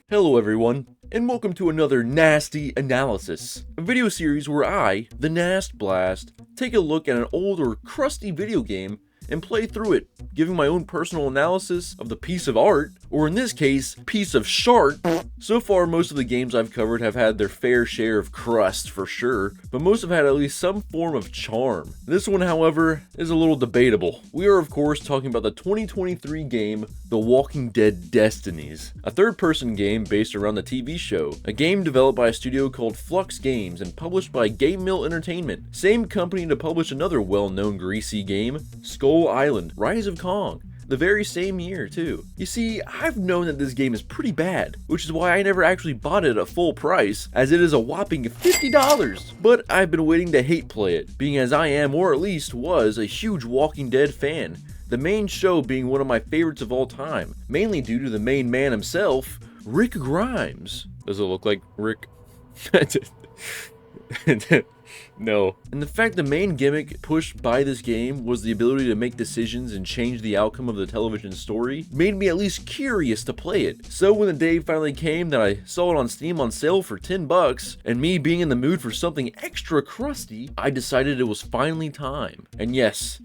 Hello everyone, and welcome to another Nasty Analysis, a video series where I, the Nast Blast, take a look at an old or crusty video game and play through it, giving my own personal analysis of the piece of art, or in this case, piece of shart. So far, most of the games I've covered have had their fair share of crust for sure, but most have had at least some form of charm. This one, however, is a little debatable. We are of course talking about the 2023 game, The Walking Dead Destinies, a third-person game based around the TV show, a game developed by a studio called Flux Games and published by Game Mill Entertainment, same company to publish another well-known greasy game, Skull Island, Rise of Kong, the very same year too. You see, I've known that this game is pretty bad, which is why I never actually bought it at full price, as it is a whopping $50, but I've been waiting to hate play it, being as I am, or at least was, a huge Walking Dead fan, the main show being one of my favorites of all time, mainly due to the main man himself, Rick Grimes. Does it look like Rick? No. And the fact the main gimmick pushed by this game was the ability to make decisions and change the outcome of the television story made me at least curious to play it. So when the day finally came that I saw it on Steam on sale for $10, and me being in the mood for something extra crusty, I decided it was finally time. And yes,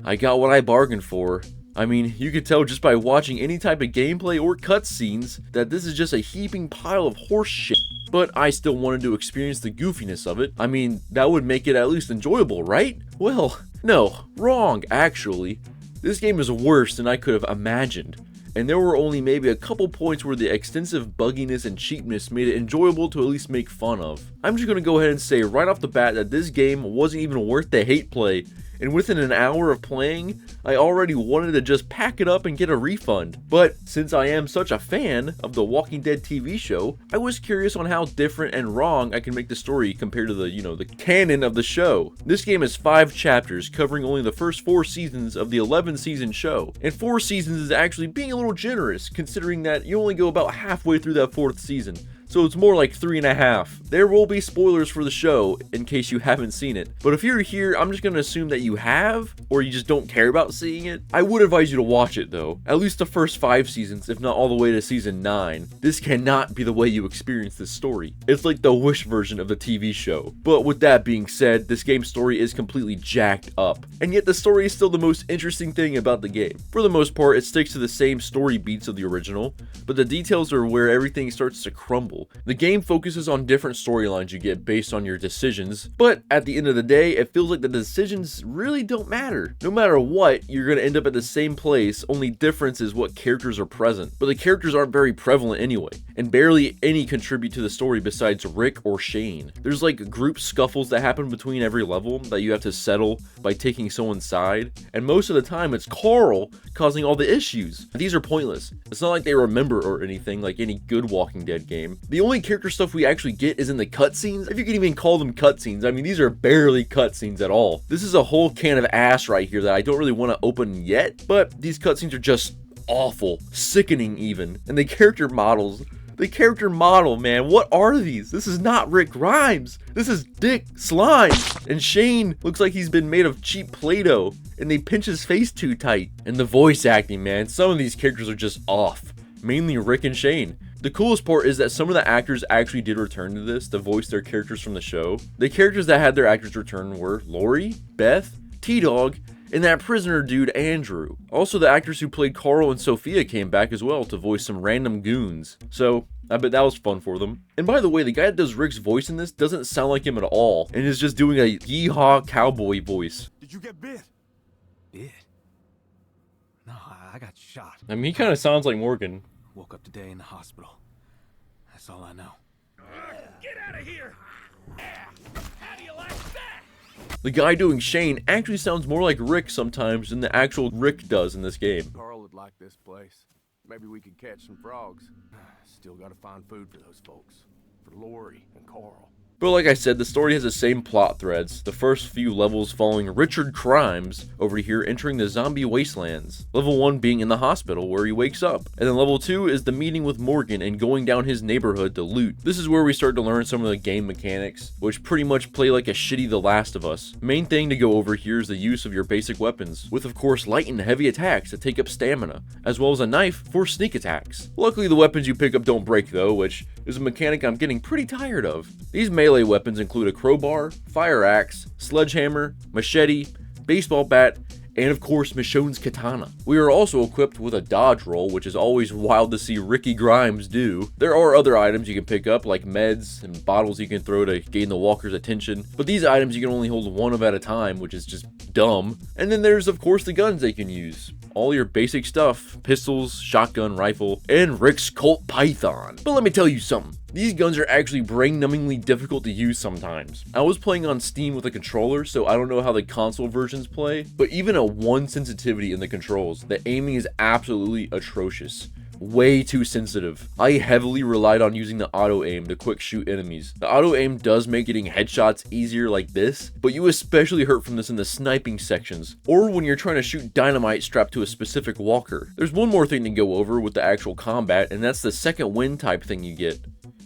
I got what I bargained for. I mean, you could tell just by watching any type of gameplay or cutscenes that this is just a heaping pile of horse shit. But I still wanted to experience the goofiness of it. I mean, that would make it at least enjoyable, right? Well, no, wrong, actually. This game is worse than I could have imagined. And there were only maybe a couple points where the extensive bugginess and cheapness made it enjoyable to at least make fun of. I'm just gonna go ahead and say right off the bat that this game wasn't even worth the hate play. And within an hour of playing, I already wanted to just pack it up and get a refund. But since I am such a fan of the Walking Dead TV show, I was curious on how different and wrong I can make the story compared to the canon of the show. This game has 5 chapters covering only the first 4 seasons of the 11-season show. And 4 seasons is actually being a little generous, considering that you only go about halfway through that 4th season. So it's more like 3.5. There will be spoilers for the show in case you haven't seen it. But if you're here, I'm just gonna assume that you have, or you just don't care about seeing it. I would advise you to watch it though. At least the first 5 seasons, if not all the way to season 9. This cannot be the way you experience this story. It's like the Wish version of the TV show. But with that being said, this game's story is completely jacked up. And yet the story is still the most interesting thing about the game. For the most part, it sticks to the same story beats of the original, but the details are where everything starts to crumble. The game focuses on different storylines you get based on your decisions, but at the end of the day, it feels like the decisions really don't matter. No matter what, you're going to end up at the same place, only difference is what characters are present. But the characters aren't very prevalent anyway, and barely any contribute to the story besides Rick or Shane. There's like group scuffles that happen between every level that you have to settle by taking someone's side, and most of the time it's Carl causing all the issues. These are pointless. It's not like they remember or anything like any good Walking Dead game. The only character stuff we actually get is in the cutscenes, if you can even call them cutscenes. I mean, these are barely cutscenes at all. This is a whole can of ass right here that I don't really want to open yet, but these cutscenes are just awful, sickening even. And the character models, man, what are these? This is not Rick Grimes. This is Dick Slime. And Shane looks like he's been made of cheap Play-Doh, and they pinch his face too tight. And the voice acting, man, some of these characters are just off. Mainly Rick and Shane. The coolest part is that some of the actors actually did return to this to voice their characters from the show. The characters that had their actors return were Lori, Beth, T-Dog, and that prisoner dude Andrew. Also, the actors who played Carl and Sophia came back as well to voice some random goons. So I bet that was fun for them. And by the way, the guy that does Rick's voice in this doesn't sound like him at all, and is just doing a yeehaw cowboy voice. Did you get bit? Bit? No, I got shot. I mean, he kind of sounds like Morgan. Woke up today in the hospital. That's all I know. Get out of here! How do you like that? The guy doing Shane actually sounds more like Rick sometimes than the actual Rick does in this game. Carl would like this place. Maybe we could catch some frogs. Still gotta find food for those folks. For Lori and Carl. But like I said, the story has the same plot threads, the first few levels following Richard Grimes over here entering the zombie wastelands. Level 1 being in the hospital where he wakes up, and then level 2 is the meeting with Morgan and going down his neighborhood to loot. This is where we start to learn some of the game mechanics, which pretty much play like a shitty The Last of Us. Main thing to go over here is the use of your basic weapons, with of course light and heavy attacks that take up stamina, as well as a knife for sneak attacks. Luckily the weapons you pick up don't break though, which is a mechanic I'm getting pretty tired of. These melee weapons include a crowbar, fire axe, sledgehammer, machete, baseball bat, and of course Michonne's katana. We are also equipped with a dodge roll, which is always wild to see Ricky Grimes do. There are other items you can pick up, like meds and bottles you can throw to gain the walker's attention, but these items you can only hold one of at a time, which is just dumb. And then there's of course the guns they can use. All your basic stuff, pistols, shotgun, rifle, and Rick's Colt Python. But let me tell you something. These guns are actually brain-numbingly difficult to use sometimes. I was playing on Steam with a controller, so I don't know how the console versions play, but even at 1 sensitivity in the controls, the aiming is absolutely atrocious. Way too sensitive. I heavily relied on using the auto aim to quick shoot enemies. The auto aim does make getting headshots easier like this, but you especially hurt from this in the sniping sections, or when you're trying to shoot dynamite strapped to a specific walker. There's one more thing to go over with the actual combat, and that's the second wind type thing you get,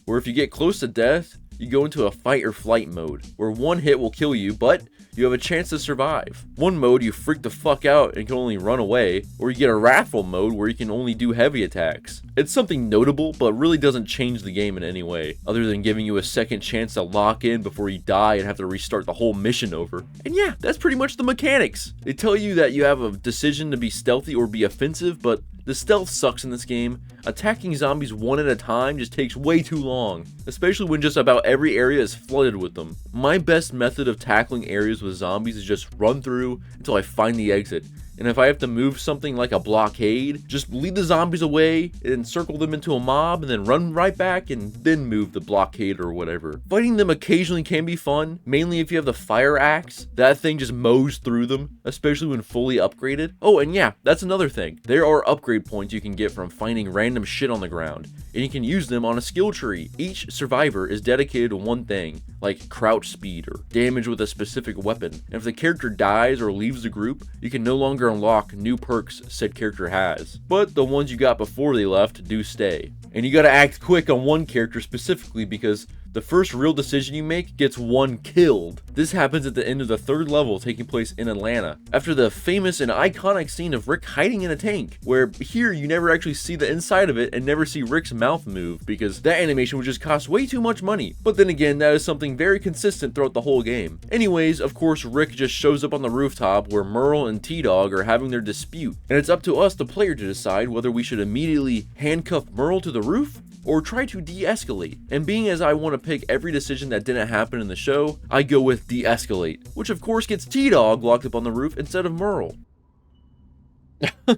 where if you get close to death, you go into a fight or flight mode, where one hit will kill you, but you have a chance to survive. One mode you freak the fuck out and can only run away, or you get a wrathful mode where you can only do heavy attacks. It's something notable, but really doesn't change the game in any way, other than giving you a second chance to lock in before you die and have to restart the whole mission over. And yeah, that's pretty much the mechanics. They tell you that you have a decision to be stealthy or be offensive, but the stealth sucks in this game. Attacking zombies one at a time just takes way too long, especially when just about every area is flooded with them. My best method of tackling areas with zombies is just run through until I find the exit. And if I have to move something like a blockade, just lead the zombies away and circle them into a mob and then run right back and then move the blockade or whatever. Fighting them occasionally can be fun, mainly if you have the fire axe. That thing just mows through them, especially when fully upgraded. Oh, and yeah, that's another thing. There are upgrade points you can get from finding random shit on the ground, and you can use them on a skill tree. Each survivor is dedicated to one thing, like crouch speed or damage with a specific weapon. And if the character dies or leaves the group, you can no longer unlock new perks said character has, but the ones you got before they left do stay. And you gotta act quick on one character specifically because the first real decision you make gets one killed. This happens at the end of the 3rd level taking place in Atlanta, after the famous and iconic scene of Rick hiding in a tank, where here you never actually see the inside of it and never see Rick's mouth move because that animation would just cost way too much money. But then again, that is something very consistent throughout the whole game. Anyways, of course Rick just shows up on the rooftop where Merle and T-Dog are having their dispute, and it's up to us the player to decide whether we should immediately handcuff Merle to the roof or try to de-escalate. And being as I want to pick every decision that didn't happen in the show, I go with de-escalate, which of course gets T-Dog locked up on the roof instead of Merle.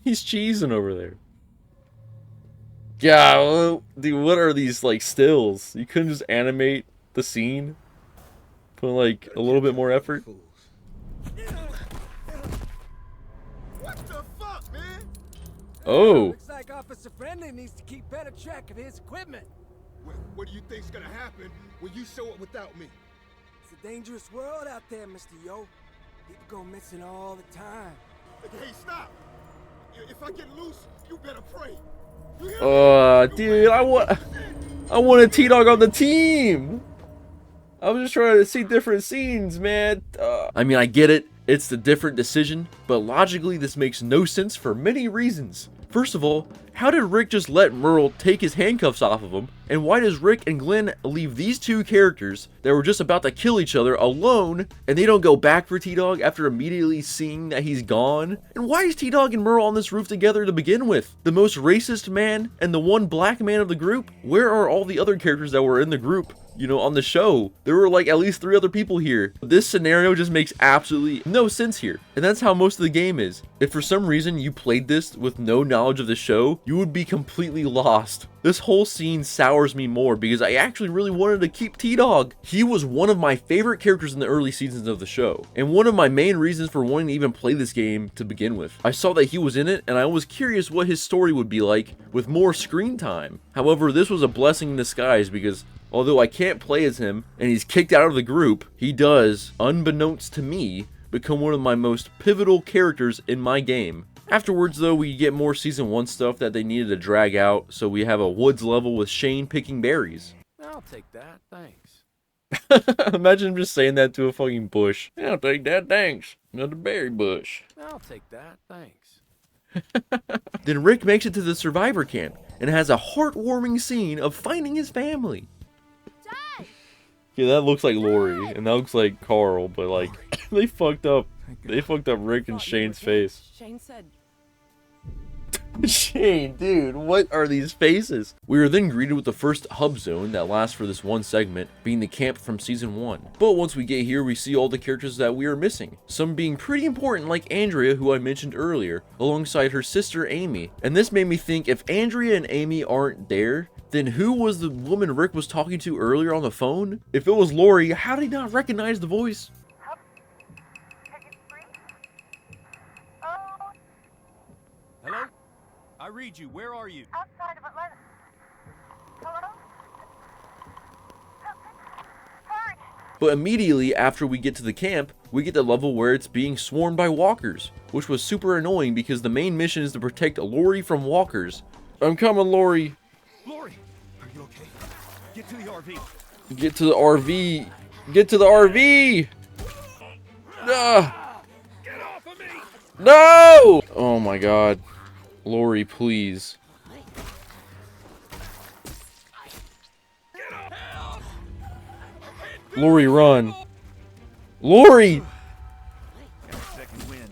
He's cheesing over there. Yeah, well, dude, what are these like stills? You couldn't just animate the scene? Put like a little bit more effort? What the fuck, man? Oh. Looks like Officer Friendly needs to keep better track of his equipment. What do you think's gonna happen when you show up without me? It's a dangerous world out there, Mr. Yo. People go missing all the time. Hey, stop! If I get loose, you better pray. You hear me? Dude, I wanted T-Dog on the team. I was just trying to see different scenes, man. I mean, I get it. It's the different decision, but logically this makes no sense for many reasons. First of all, how did Rick just let Merle take his handcuffs off of him? And why does Rick and Glenn leave these two characters that were just about to kill each other alone, and they don't go back for T-Dog after immediately seeing that he's gone? And why is T-Dog and Merle on this roof together to begin with? The most racist man and the one black man of the group? Where are all the other characters that were in the group? You know, on the show, there were like at least 3 other people here. This scenario just makes absolutely no sense here. And that's how most of the game is. If for some reason you played this with no knowledge of the show, you would be completely lost. This whole scene sours me more because I actually really wanted to keep T-Dog. He was one of my favorite characters in the early seasons of the show, and one of my main reasons for wanting to even play this game to begin with. I saw that he was in it, and I was curious what his story would be like with more screen time. However, this was a blessing in disguise because Although I can't play as him, and he's kicked out of the group, he does, unbeknownst to me, become one of my most pivotal characters in my game. Afterwards, though, we get more Season 1 stuff that they needed to drag out, so we have a woods level with Shane picking berries. I'll take that, thanks. Imagine him just saying that to a fucking bush. Yeah, I'll take that, thanks. Another berry bush. I'll take that, thanks. Then Rick makes it to the survivor camp and has a heartwarming scene of finding his family. Dad! Yeah, that looks like Lori, and that looks like Carl, but like, they fucked up. They fucked up Rick and Shane's face. Shane said, Shane, dude, what are these faces? We are then greeted with the first hub zone that lasts for this one segment, being the camp from Season 1. But once we get here, we see all the characters that we are missing. Some being pretty important, like Andrea, who I mentioned earlier, alongside her sister Amy. And this made me think, if Andrea and Amy aren't there, then who was the woman Rick was talking to earlier on the phone? If it was Lori, how did he not recognize the voice? Hello? I read you. Where are you? Outside of Atlanta. Hello? Hurry! But immediately after we get to the camp, we get the level where it's being swarmed by walkers, which was super annoying because the main mission is to protect Lori from walkers. I'm coming, Lori. Lori, are you okay? Get to the RV. Get to the RV. Get to the RV. Ah. Get off of me! No! Oh my god. Lori, please. Get off! Help! Lori, run. Lori! Got a second wind.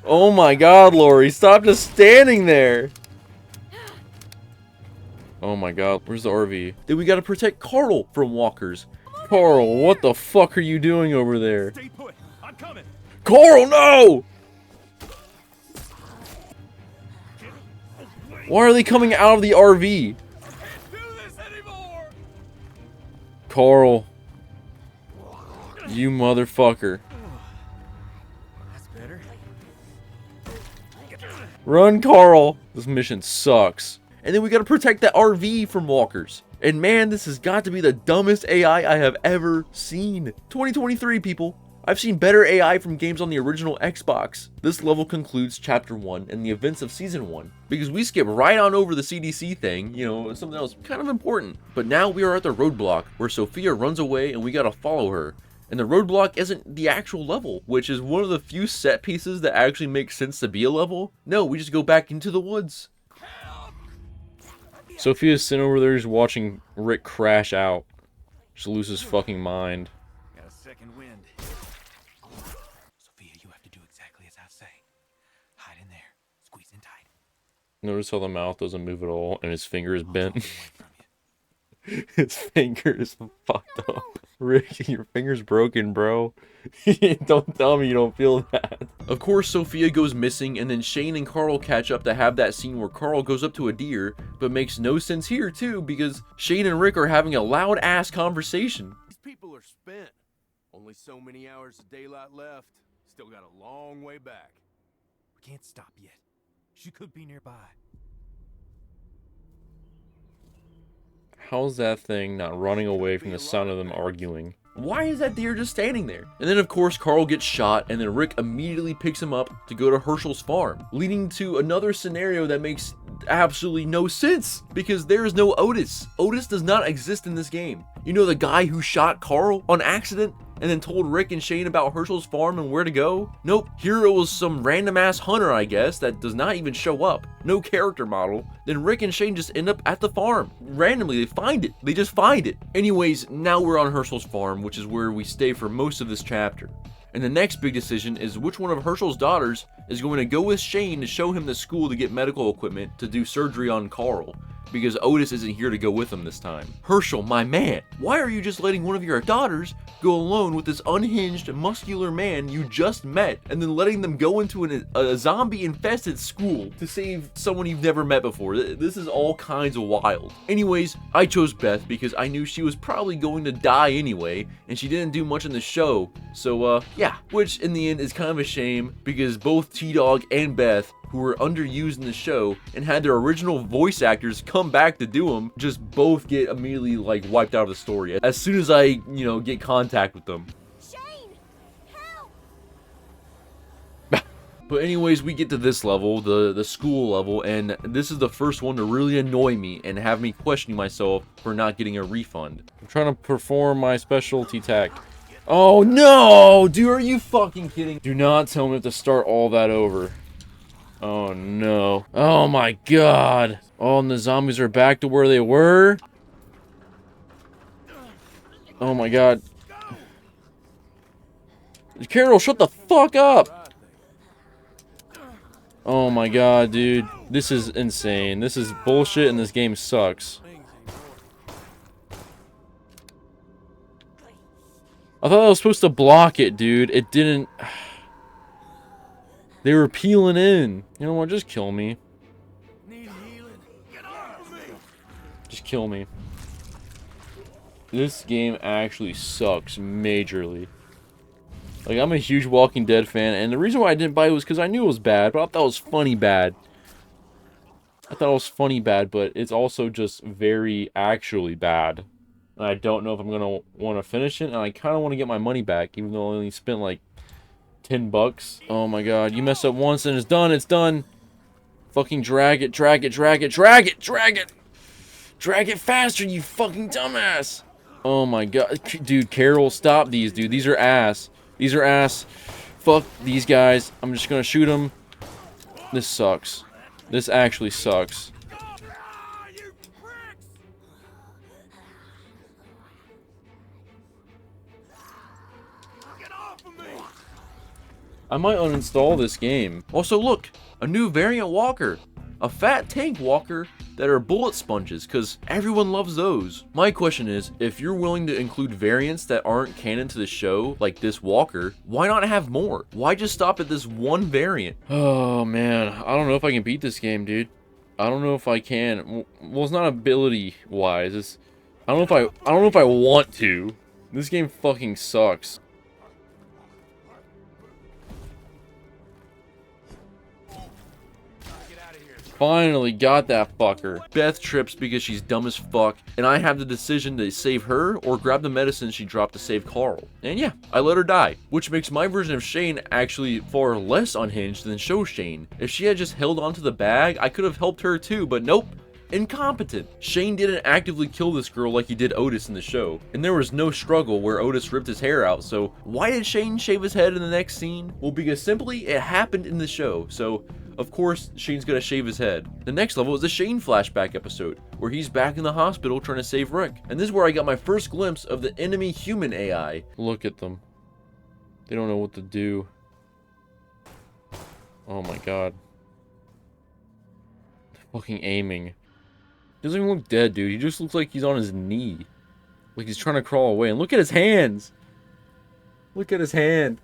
Oh my god, Lori, stop just standing there. Oh my god, where's the RV? Then we gotta protect Carl from walkers. Carl, what the fuck are you doing over there? Stay put. I'm coming. Carl, no! Why are they coming out of the RV? Do this anymore! Carl. You motherfucker. That's better. Run, Carl. This mission sucks. And then we gotta protect that RV from walkers. And man, this has got to be the dumbest AI I have ever seen. 2023, people. I've seen better AI from games on the original Xbox. This level concludes Chapter 1 and the events of Season 1, because we skip right on over the CDC thing, you know, something else kind of important. But now we are at the roadblock, where Sophia runs away and we gotta follow her. And the roadblock isn't the actual level, which is one of the few set pieces that actually makes sense to be a level. No, we just go back into the woods. Sophia's sitting over there just watching Rick crash out. Just lose his fucking mind. Got a second wind. Sophia, you have to do exactly as I say. Hide in there. Squeeze in tight. Notice how the mouth doesn't move at all and his finger is bent. Away from you. His finger is fucked up. Rick, your finger's broken, bro. Don't tell me you don't feel that. Of course, Sophia goes missing, and then Shane and Carl catch up to have that scene where Carl goes up to a deer, but makes no sense here, too, because Shane and Rick are having a loud-ass conversation. These people are spent. Only so many hours of daylight left. Still got a long way back. We can't stop yet. She could be nearby. How's that thing not running away from the sound of them arguing? Why is that deer just standing there? And then of course Carl gets shot, and then Rick immediately picks him up to go to Herschel's farm, leading to another scenario that makes absolutely no sense, because there is no Otis. Otis does not exist in this game. You know, the guy who shot Carl on accident and then told Rick and Shane about Herschel's farm and where to go? Nope, here it was some random ass hunter, I guess, that does not even show up. No character model. Then Rick and Shane just end up at the farm. Randomly, they find it. They just find it. Anyways, now we're on Herschel's farm, which is where we stay for most of this chapter. And the next big decision is which one of Herschel's daughters is going to go with Shane to show him the school to get medical equipment to do surgery on Carl, because Otis isn't here to go with him this time. Herschel, my man, why are you just letting one of your daughters go alone with this unhinged, muscular man you just met, and then letting them go into a zombie-infested school to save someone you've never met before? This is all kinds of wild. Anyways, I chose Beth because I knew she was probably going to die anyway, and she didn't do much in the show, so yeah, which in the end is kind of a shame, because both T-Dog and Beth who were underused in the show and had their original voice actors come back to do them just both get immediately like wiped out of the story as soon as I, get contact with them. Shane! Help! But anyways, we get to this level, the school level, and this is the first one to really annoy me and have me questioning myself for not getting a refund. I'm trying to perform my specialty tack. Oh no! Dude, are you fucking kidding? Do not tell me to start all that over. Oh no. Oh my god. Oh, and the zombies are back to where they were? Oh my god. Carol, shut the fuck up! Oh my god, dude. This is insane. This is bullshit and this game sucks. I thought I was supposed to block it, dude. It didn't... They were peeling in. You know what? Just kill me. Just kill me. This game actually sucks majorly. Like, I'm a huge Walking Dead fan, and the reason why I didn't buy it was because I knew it was bad, but I thought it was funny bad. But it's also just very actually bad. And I don't know if I'm gonna want to finish it, and I kind of want to get my money back, even though I only spent like $10. Oh my god, you mess up once and it's done, it's done. Fucking drag it, drag it, drag it, drag it, drag it. Drag it faster, you fucking dumbass. Oh my god, dude, Carol, stop these, dude. These are ass. These are ass. Fuck these guys. I'm just gonna shoot them. This sucks. This actually sucks. I might uninstall this game. Also, look, a new variant walker. A fat tank walker that are bullet sponges, because everyone loves those. My question is, if you're willing to include variants that aren't canon to the show, like this walker, why not have more? Why just stop at this one variant? Oh man, I don't know if I can beat this game, dude. I don't know if I can. Well, it's not ability wise. It's I don't know if I want to. This game fucking sucks. Finally got that fucker. Beth trips because she's dumb as fuck, and I have the decision to save her or grab the medicine she dropped to save Carl. And yeah, I let her die, which makes my version of Shane actually far less unhinged than show Shane. If she had just held onto the bag, I could have helped her too, but nope. Incompetent. Shane didn't actively kill this girl like he did Otis in the show, and there was no struggle where Otis ripped his hair out, so why did Shane shave his head in the next scene? Well, because simply it happened in the show, so of course Shane's gonna shave his head. The next level is the Shane flashback episode, where he's back in the hospital trying to save Rick, and this is where I got my first glimpse of the enemy human AI. Look at them. They don't know what to do. Oh my god. They're fucking aiming. He doesn't even look dead, dude. He just looks like he's on his knee. Like he's trying to crawl away. And look at his hands. Look at his hand.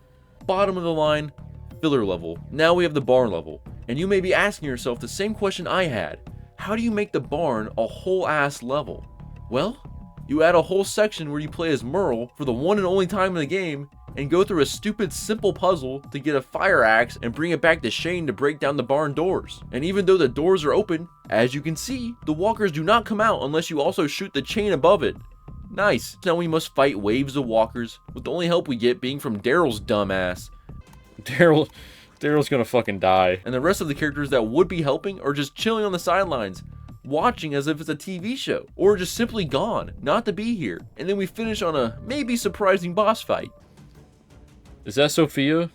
Bottom of the line, filler level. Now we have the barn level. And you may be asking yourself the same question I had. How do you make the barn a whole ass level? Well, you add a whole section where you play as Merle for the one and only time in the game, and go through a stupid simple puzzle to get a fire axe and bring it back to Shane to break down the barn doors. And even though the doors are open, as you can see, the walkers do not come out unless you also shoot the chain above it. Nice. Now we must fight waves of walkers, with the only help we get being from Daryl's dumb ass. Daryl's gonna fucking die. And the rest of the characters that would be helping are just chilling on the sidelines, watching as if it's a TV show, or just simply gone, not to be here. And then we finish on a maybe surprising boss fight. Is that Sophia?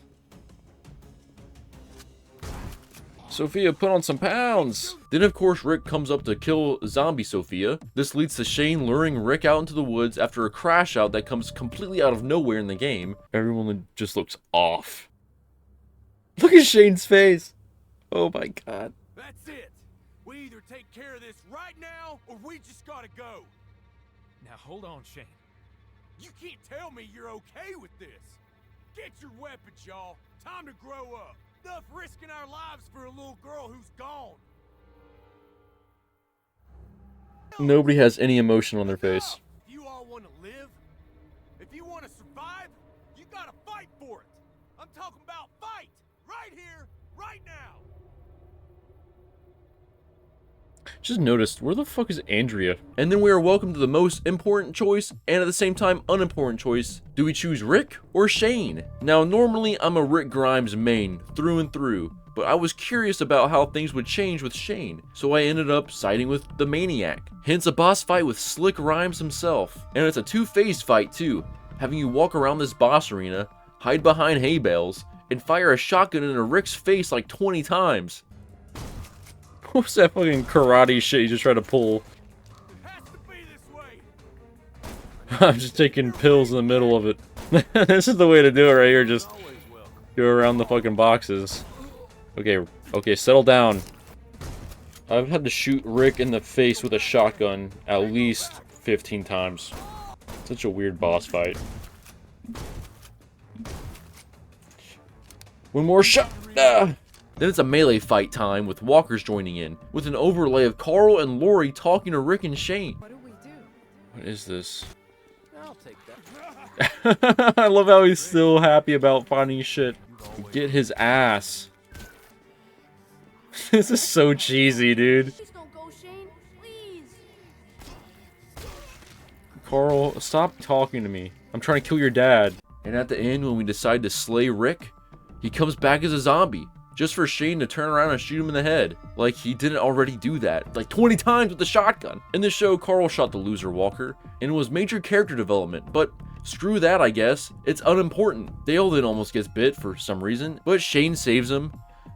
Sophia, put on some pounds! Then of course Rick comes up to kill zombie Sophia. This leads to Shane luring Rick out into the woods after a crash out that comes completely out of nowhere in the game. Everyone just looks off. Look at Shane's face! Oh my god. That's it. We either take care of this right now, or we just gotta go. Now hold on, Shane. You can't tell me you're okay with this. Get your weapons, y'all. Time to grow up. Enough risking our lives for a little girl who's gone. Nobody has any emotion on their face. If you all want to live, if you want to survive, you gotta fight for it. I'm talking about fight. Right here, right now. Just noticed, where the fuck is Andrea? And then we are welcome to the most important choice, and at the same time, unimportant choice. Do we choose Rick or Shane? Now, normally, I'm a Rick Grimes main, through and through, but I was curious about how things would change with Shane, so I ended up siding with the Maniac. Hence a boss fight with Slick Rhymes himself. And it's a two-phase fight too, having you walk around this boss arena, hide behind hay bales, and fire a shotgun into Rick's face like 20 times. What's that fucking karate shit you just tried to pull? Has to be this way. I'm just taking pills in the middle of it. This is the way to do it right here, just Always welcome. go around the fucking boxes. Okay, settle down. I've had to shoot Rick in the face with a shotgun at least 15 times. Such a weird boss fight. One more shot! Ah! Then it's a melee fight time with walkers joining in, with an overlay of Carl and Lori talking to Rick and Shane. What do we do? What is this? I'll take that. I love how he's still happy about finding shit. Get his ass. This is so cheesy, dude. Please don't go, Shane. Please. Carl, stop talking to me. I'm trying to kill your dad. And at the end, when we decide to slay Rick, he comes back as a zombie, just for Shane to turn around and shoot him in the head. Like he didn't already do that, like 20 times with the shotgun. In the show, Carl shot the loser walker, and it was major character development, but screw that, I guess. It's unimportant. Dale then almost gets bit for some reason, but Shane saves him.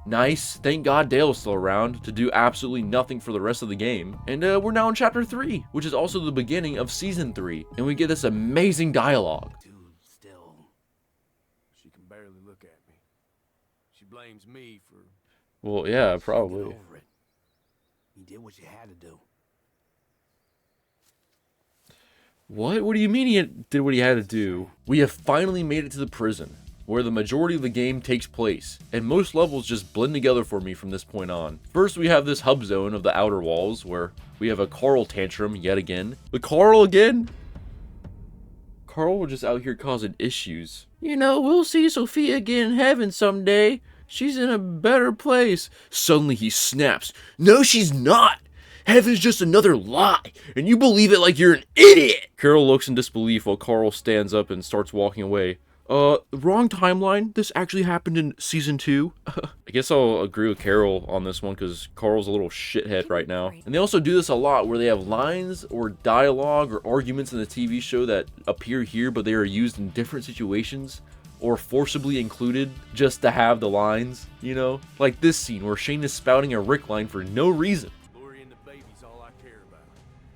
Nice. Thank God Dale's still around to do absolutely nothing for the rest of the game. And we're now in chapter 3, which is also the beginning of season 3. And we get this amazing dialogue. Dude, still. She can barely look at me. She blames me for Well, yeah, Get probably. over it. You did what you had to do. What? What do you mean he did what he had to do? We have finally made it to the prison, where the majority of the game takes place, and most levels just blend together for me from this point on. First, we have this hub zone of the outer walls, where we have a Carl tantrum yet again. The Carl again? Carl was just out here causing issues. You know, we'll see Sophia again in heaven someday. She's in a better place. Suddenly he snaps. No, she's not. Heaven's just another lie, and you believe it like you're an idiot. Carol looks in disbelief while Carl stands up and starts walking away. Wrong timeline. This actually happened in season 2. I guess I'll agree with Carol on this one because Carl's a little shithead right now. And they also do this a lot where they have lines or dialogue or arguments in the TV show that appear here, but they are used in different situations or forcibly included just to have the lines, you know? Like this scene where Shane is spouting a Rick line for no reason. Lori and the baby's all I care about.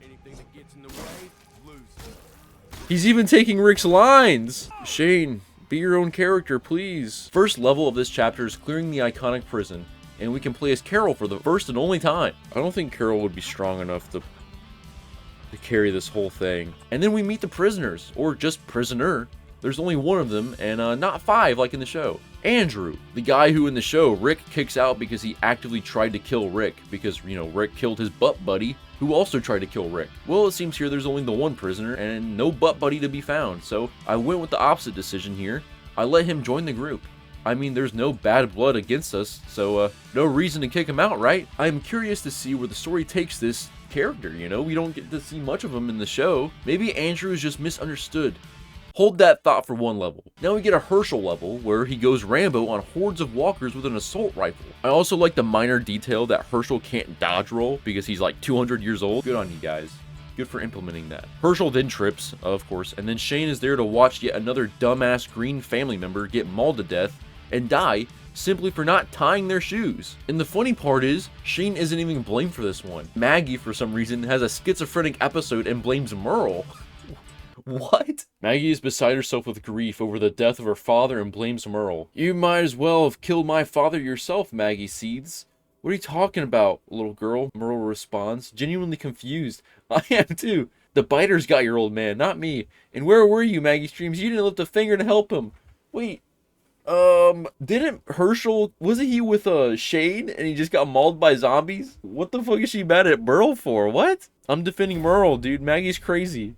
Anything that gets in the way, loses. He's even taking Rick's lines. Shane, be your own character, please. First level of this chapter is clearing the iconic prison, and we can play as Carol for the first and only time. I don't think Carol would be strong enough to carry this whole thing. And then we meet the prisoners, or just prisoner. There's only one of them, and not 5 like in the show. Andrew, the guy who in the show Rick kicks out because he actively tried to kill Rick, because, you know, Rick killed his butt buddy, who also tried to kill Rick. Well, it seems here there's only the one prisoner, and no butt buddy to be found, so I went with the opposite decision here. I let him join the group. I mean, there's no bad blood against us, so no reason to kick him out, right? I'm curious to see where the story takes this character, you know? We don't get to see much of him in the show. Maybe Andrew is just misunderstood. Hold that thought for one level. Now we get a Herschel level, where he goes Rambo on hordes of walkers with an assault rifle. I also like the minor detail that Herschel can't dodge roll because he's like 200 years old. Good on you guys. Good for implementing that. Herschel then trips, of course, and then Shane is there to watch yet another dumbass green family member get mauled to death and die simply for not tying their shoes. And the funny part is, Shane isn't even blamed for this one. Maggie, for some reason, has a schizophrenic episode and blames Merle. What? Maggie is beside herself with grief over the death of her father and blames Merle. You might as well have killed my father yourself, Maggie seethes. What are you talking about, little girl? Merle responds, genuinely confused. I am too. The biter's got your old man, not me. And where were you, Maggie screams? You didn't lift a finger to help him. Wait, didn't Herschel, wasn't he with Shane and he just got mauled by zombies? What the fuck is she mad at Merle for? What? I'm defending Merle, dude. Maggie's crazy.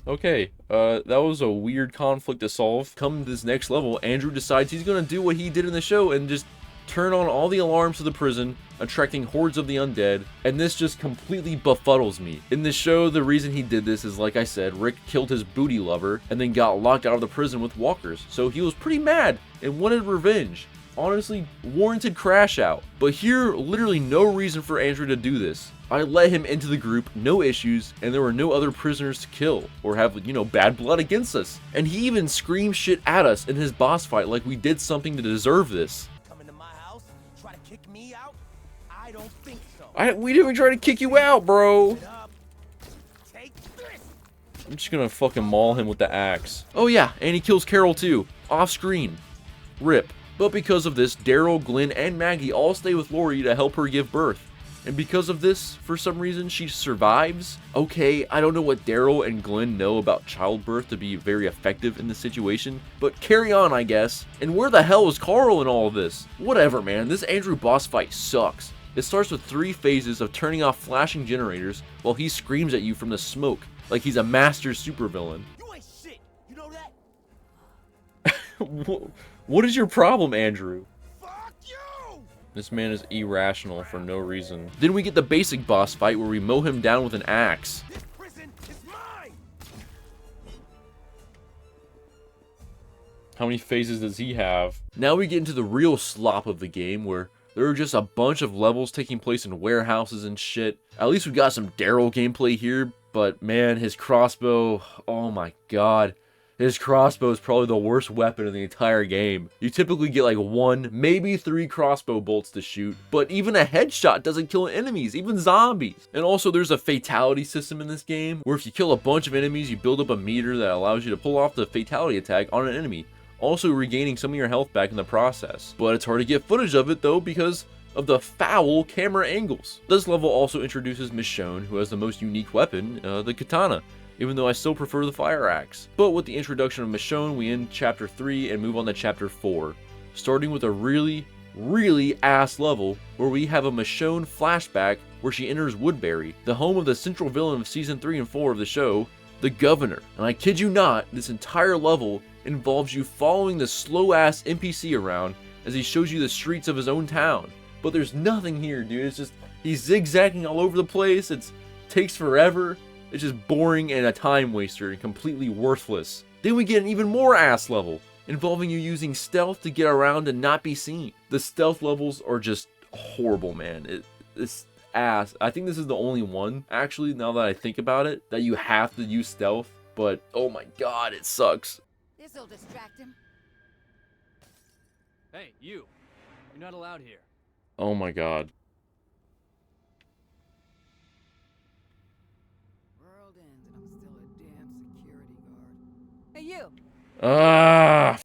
Okay, that was a weird conflict to solve. Come to this next level, Andrew decides he's gonna do what he did in the show and just turn on all the alarms to the prison, attracting hordes of the undead, and this just completely befuddles me. In the show, the reason he did this is, like I said, Rick killed his booty lover and then got locked out of the prison with walkers, so he was pretty mad and wanted revenge. Honestly, warranted crash out. But here, literally no reason for Andrew to do this. I let him into the group, no issues, and there were no other prisoners to kill or have, bad blood against us. And he even screamed shit at us in his boss fight like we did something to deserve this. Come into my house, try to kick me out? I don't think so. We didn't even try to kick you out, bro. Take this. I'm just gonna fucking maul him with the axe. Oh yeah, and he kills Carol too, off screen. Rip. But because of this, Daryl, Glenn, and Maggie all stay with Lori to help her give birth. And because of this, for some reason, she survives. Okay, I don't know what Daryl and Glenn know about childbirth to be very effective in this situation, but carry on, I guess. And where the hell is Carl in all of this? Whatever, man, this Andrew boss fight sucks. It starts with 3 phases of turning off flashing generators while he screams at you from the smoke, like he's a master supervillain. You ain't shit, you know that? What is your problem, Andrew? Fuck you! This man is irrational for no reason. Then we get the basic boss fight where we mow him down with an axe. This prison is mine! How many phases does he have? Now we get into the real slop of the game where there are just a bunch of levels taking place in warehouses and shit. At least we got some Daryl gameplay here, but man, his crossbow, oh my god. His crossbow is probably the worst weapon in the entire game. You typically get like 1, maybe 3 crossbow bolts to shoot, but even a headshot doesn't kill enemies, even zombies. And also there's a fatality system in this game, where if you kill a bunch of enemies, you build up a meter that allows you to pull off the fatality attack on an enemy, also regaining some of your health back in the process. But it's hard to get footage of it though because of the foul camera angles. This level also introduces Michonne, who has the most unique weapon, the katana, even though I still prefer the fire axe. But with the introduction of Michonne, we end chapter 3 and move on to chapter 4, starting with a really ass level where we have a Michonne flashback where she enters Woodbury, the home of the central villain of season 3 and 4 of the show, the Governor. And I kid you not, this entire level involves you following the slow ass NPC around as he shows you the streets of his own town. But there's nothing here, dude. It's just, he's zigzagging all over the place. It takes forever. It's just boring and a time waster and completely worthless. Then we get an even more ass level, involving you using stealth to get around and not be seen. The stealth levels are just horrible, man. It's ass. I think this is the only one, actually, now that I think about it, that you have to use stealth. But, oh my god, it sucks. This'll distract him. Hey, you're not allowed here. Oh my god. World ends and I'm still a damn security guard. Hey, you!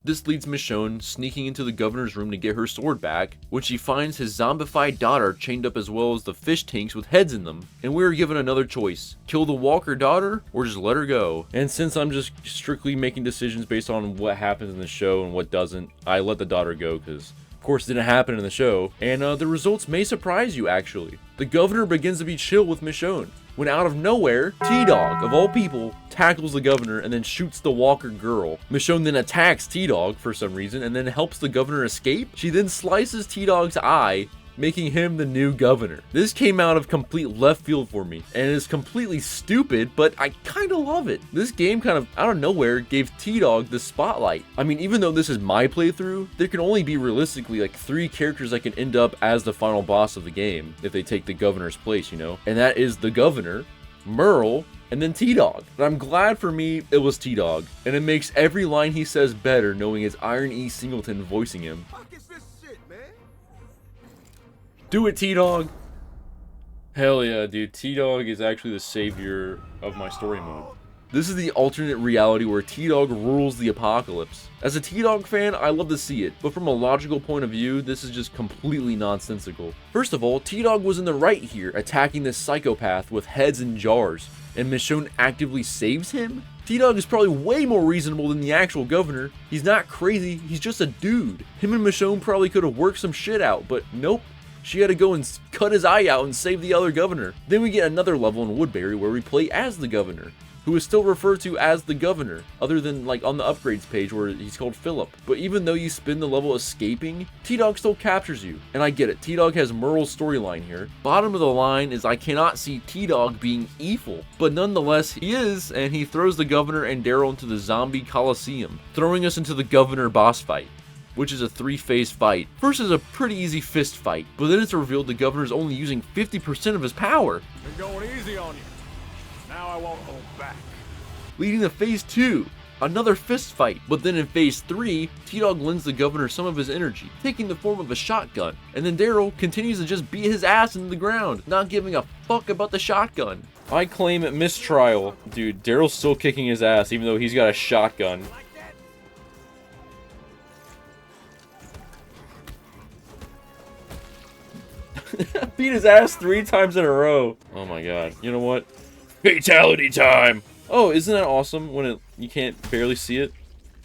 This leads Michonne sneaking into the governor's room to get her sword back when she finds his zombified daughter chained up as well as the fish tanks with heads in them. And we are given another choice: kill the Walker daughter or just let her go. And since I'm just strictly making decisions based on what happens in the show and what doesn't, I let the daughter go because of course it didn't happen in the show. And the results may surprise you actually. The governor begins to be chill with Michonne, when out of nowhere, T-Dog, of all people, tackles the governor and then shoots the Walker girl. Michonne then attacks T-Dog for some reason and then helps the governor escape. She then slices T-Dog's eye, making him the new governor. This came out of complete left field for me, and it's completely stupid, but I kinda love it. This game kind of, out of nowhere, gave T-Dog the spotlight. I mean, even though this is my playthrough, there can only be realistically like 3 characters that can end up as the final boss of the game if they take the governor's place, you know? And that is the governor, Merle, and then T-Dog. And I'm glad for me it was T-Dog, and it makes every line he says better knowing it's Iron E. Singleton voicing him. Fuck is this shit, man? Do it, T-Dog! Hell yeah, dude. T-Dog is actually the savior of my story mode. This is the alternate reality where T-Dog rules the apocalypse. As a T-Dog fan, I love to see it, but from a logical point of view, this is just completely nonsensical. First of all, T-Dog was in the right here, attacking this psychopath with heads in jars, and Michonne actively saves him? T-Dog is probably way more reasonable than the actual governor. He's not crazy, he's just a dude. Him and Michonne probably could have worked some shit out, but nope. She had to go and cut his eye out and save the other governor. Then we get another level in Woodbury where we play as the governor. who is still referred to as the governor, other than like on the upgrades page where he's called Philip. But even though you spin the level escaping, T-Dog still captures you. And I get it, T-Dog has Merle's storyline here. Bottom of the line is I cannot see T-Dog being evil, but nonetheless he is, and he throws the governor and Daryl into the zombie coliseum, throwing us into the governor boss fight, which is a 3-phase fight. First is a pretty easy fist fight, but then it's revealed the governor's only using 50% of his power, Been going easy on you. Now I won't hold back. leading to phase 2, another fist fight. But then in phase 3, T-Dog lends the governor some of his energy, taking the form of a shotgun, and then Daryl continues to just beat his ass into the ground, not giving a fuck about the shotgun. I claim it mistrial. Dude, Daryl's still kicking his ass even though he's got a shotgun. Beat his ass 3 times in a row. Oh my god. You know what? Fatality time! Oh, isn't that awesome when you can't barely see it?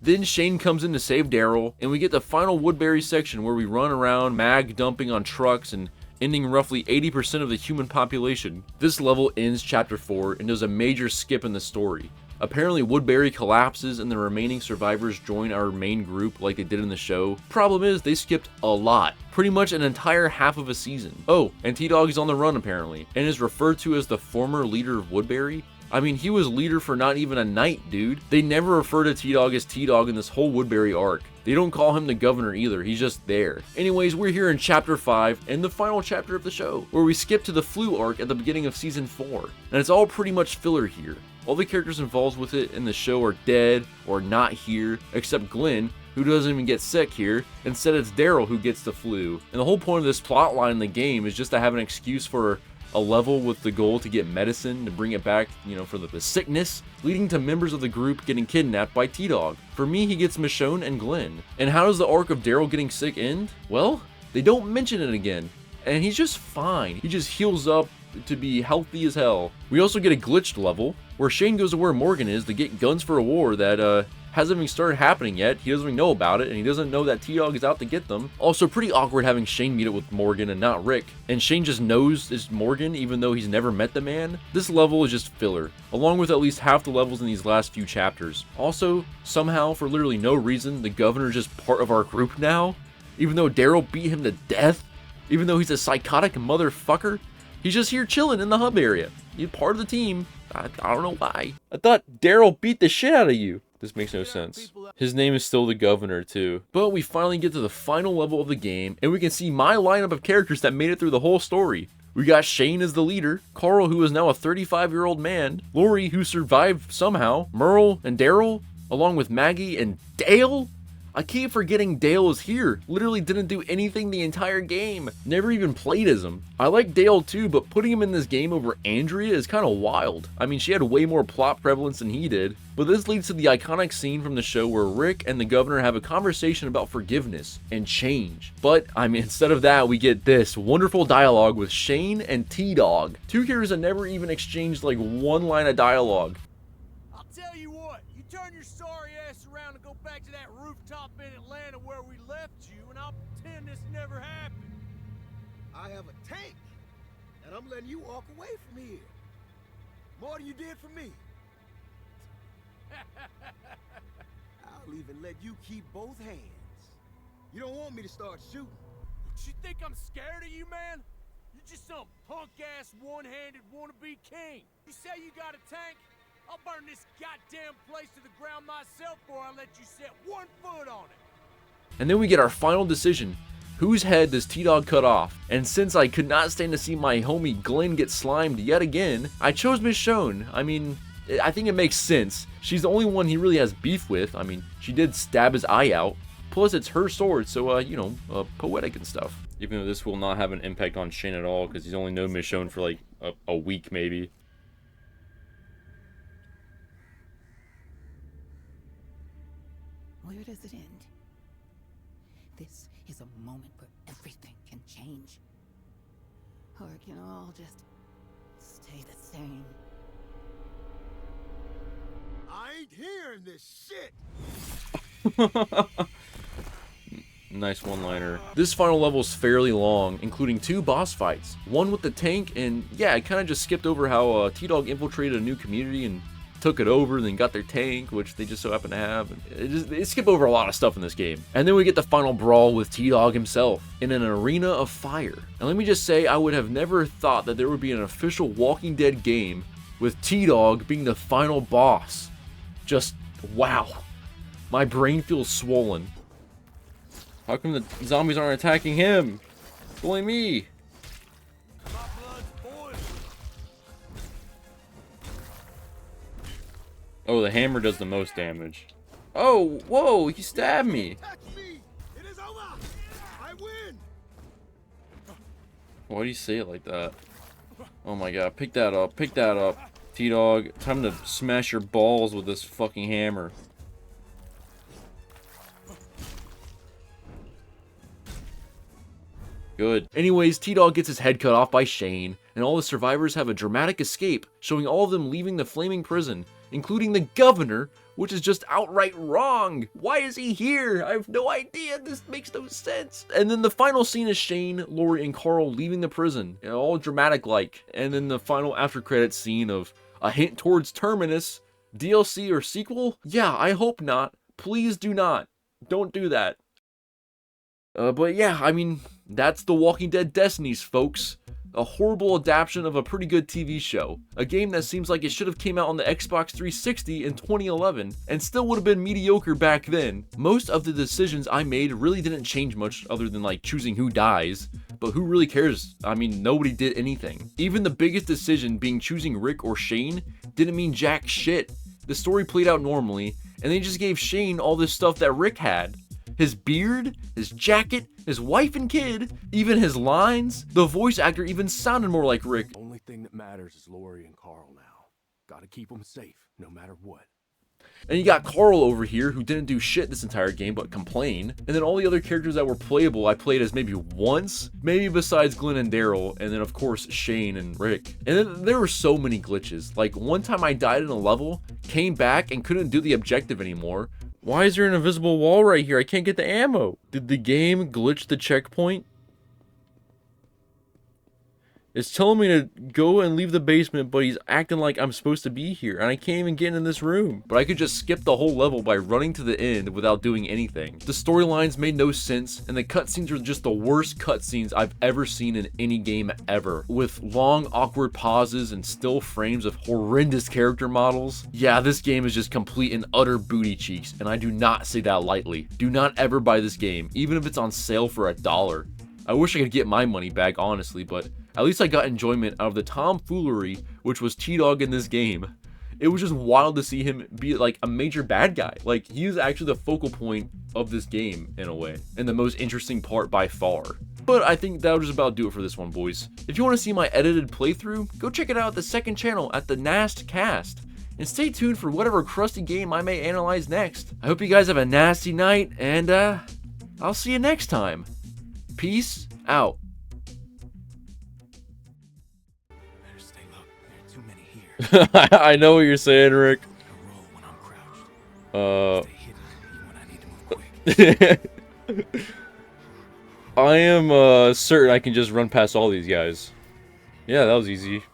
Then Shane comes in to save Daryl, and we get the final Woodbury section where we run around mag dumping on trucks and ending roughly 80% of the human population. This level ends chapter 4 and does a major skip in the story. Apparently Woodbury collapses and the remaining survivors join our main group like they did in the show. Problem is, they skipped a lot. Pretty much an entire half of a season. Oh, and T-Dog is on the run apparently, and is referred to as the former leader of Woodbury. I mean, he was leader for not even a night, dude. They never refer to T-Dog as T-Dog in this whole Woodbury arc. They don't call him the governor either, he's just there. Anyways, we're here in chapter 5, and the final chapter of the show, where we skip to the flu arc at the beginning of season 4. And it's all pretty much filler here. All the characters involved with it in the show are dead or not here, except Glenn, who doesn't even get sick here. Instead, it's Daryl who gets the flu. And the whole point of this plot line in the game is just to have an excuse for a level with the goal to get medicine to bring it back, you know, for the sickness, leading to members of the group getting kidnapped by T-Dog. For me, he gets Michonne and Glenn. And how does the arc of Daryl getting sick end? Well, they don't mention it again. And he's just fine. He just heals up to be healthy as hell. We also get a glitched level where Shane goes to where Morgan is to get guns for a war that hasn't even started happening yet. He doesn't even know about it, and he doesn't know that T-Dog is out to get them. Also, pretty awkward having Shane meet up with Morgan and not Rick. And Shane just knows it's Morgan even though he's never met the man. This level is just filler, along with at least half the levels in these last few chapters. Also, somehow, for literally no reason, the governor is just part of our group now. Even though Daryl beat him to death. Even though he's a psychotic motherfucker. He's just here chilling in the hub area. He's part of the team. I don't know why. I thought Daryl beat the shit out of you. This makes no sense. His name is still the governor too. But we finally get to the final level of the game, and we can see my lineup of characters that made it through the whole story. We got Shane as the leader, Carl, who is now a 35-year-old man, Lori, who survived somehow, Merle and Daryl, along with Maggie and Dale. I keep forgetting Dale is here. Literally didn't do anything the entire game. Never even played as him. I like Dale too, but putting him in this game over Andrea is kind of wild. I mean, she had way more plot prevalence than he did. But this leads to the iconic scene from the show where Rick and the governor have a conversation about forgiveness and change. But, I mean, instead of that, we get this wonderful dialogue with Shane and T-Dog. Two characters that never even exchanged like one line of dialogue. I'll tell you what, you turn your sorry ass around and go back to that rooftop in Atlanta where we left you, and I'll pretend this never happened. I have a tank, and I'm letting you walk away from here. More than you did for me. I'll even let you keep both hands. You don't want me to start shooting. You think I'm scared of you, man? You're just some punk-ass, one-handed wannabe king. You say you got a tank? I'll burn this goddamn place to the ground myself before I let you set 1 foot on it. And then we get our final decision. Whose head does T-Dog cut off? And since I could not stand to see my homie Glenn get slimed yet again, I chose Michonne. I mean, I think it makes sense. She's the only one he really has beef with. I mean, she did stab his eye out. Plus, it's her sword, so, you know, poetic and stuff. Even though this will not have an impact on Shane at all, because he's only known Michonne for, like, a week, maybe. Where does it end? This is a moment where everything can change. Or it can all just stay the same. I ain't hearing this shit. Nice one-liner. This final level is fairly long, including 2 boss fights. One with the tank, and yeah, I kind of just skipped over how T-Dog infiltrated a new community and took it over, then got their tank, which they just so happen to have. They skip over a lot of stuff in this game. And then we get the final brawl with T-Dog himself in an arena of fire. And let me just say, I would have never thought that there would be an official Walking Dead game with T-Dog being the final boss. Just, wow. My brain feels swollen. How come the zombies aren't attacking him? It's only me. Oh, the hammer does the most damage. Oh, whoa, he stabbed me. Touch me! It is over! I win! Why do you say it like that? Oh my god, pick that up, pick that up. T-Dog, time to smash your balls with this fucking hammer. Good. Anyways, T-Dog gets his head cut off by Shane, and all the survivors have a dramatic escape, showing all of them leaving the flaming prison, including the governor, which is just outright wrong. Why is he here? I have no idea. This makes no sense. And then the final scene is Shane, Lori, and Carl leaving the prison, all dramatic-like. And then the final after-credits scene of a hint towards Terminus, DLC or sequel? Yeah, I hope not. Please do not. Don't do that. But yeah, I mean, that's The Walking Dead Destinies, folks. A horrible adaptation of a pretty good TV show. A game that seems like it should have came out on the Xbox 360 in 2011, and still would have been mediocre back then. Most of the decisions I made really didn't change much other than like choosing who dies, but who really cares? I mean, nobody did anything. Even the biggest decision being choosing Rick or Shane didn't mean jack shit. The story played out normally, and they just gave Shane all this stuff that Rick had. His beard, his jacket, his wife and kid, even his lines. The voice actor even sounded more like Rick. Only thing that matters is Lori and Carl now. Gotta keep them safe, no matter what. And you got Carl over here, who didn't do shit this entire game but complain. And then all the other characters that were playable, I played as maybe once, maybe besides Glenn and Daryl, and then of course Shane and Rick. And then there were so many glitches. Like one time I died in a level, came back and couldn't do the objective anymore. Why is there an invisible wall right here? I can't get the ammo. Did the game glitch the checkpoint? It's telling me to go and leave the basement, but he's acting like I'm supposed to be here, and I can't even get in this room. But I could just skip the whole level by running to the end without doing anything. The storylines made no sense, and the cutscenes are just the worst cutscenes I've ever seen in any game ever. With long, awkward pauses and still frames of horrendous character models. Yeah, this game is just complete and utter booty cheeks, and I do not say that lightly. Do not ever buy this game, even if it's on sale for $1. I wish I could get my money back, honestly, but at least I got enjoyment out of the tomfoolery, which was T-Dog in this game. It was just wild to see him be like a major bad guy. Like, he's actually the focal point of this game, in a way, and the most interesting part by far. But I think that'll just about do it for this one, boys. If you want to see my edited playthrough, go check it out at the second channel at the Nast Cast. And stay tuned for whatever crusty game I may analyze next. I hope you guys have a nasty night, and I'll see you next time. Peace out. Better stay low. There are too many here. I know what you're saying, Rick. I roll when I'm crouched. Stay hidden even when I need to move quick. I am certain I can just run past all these guys. Yeah, that was easy.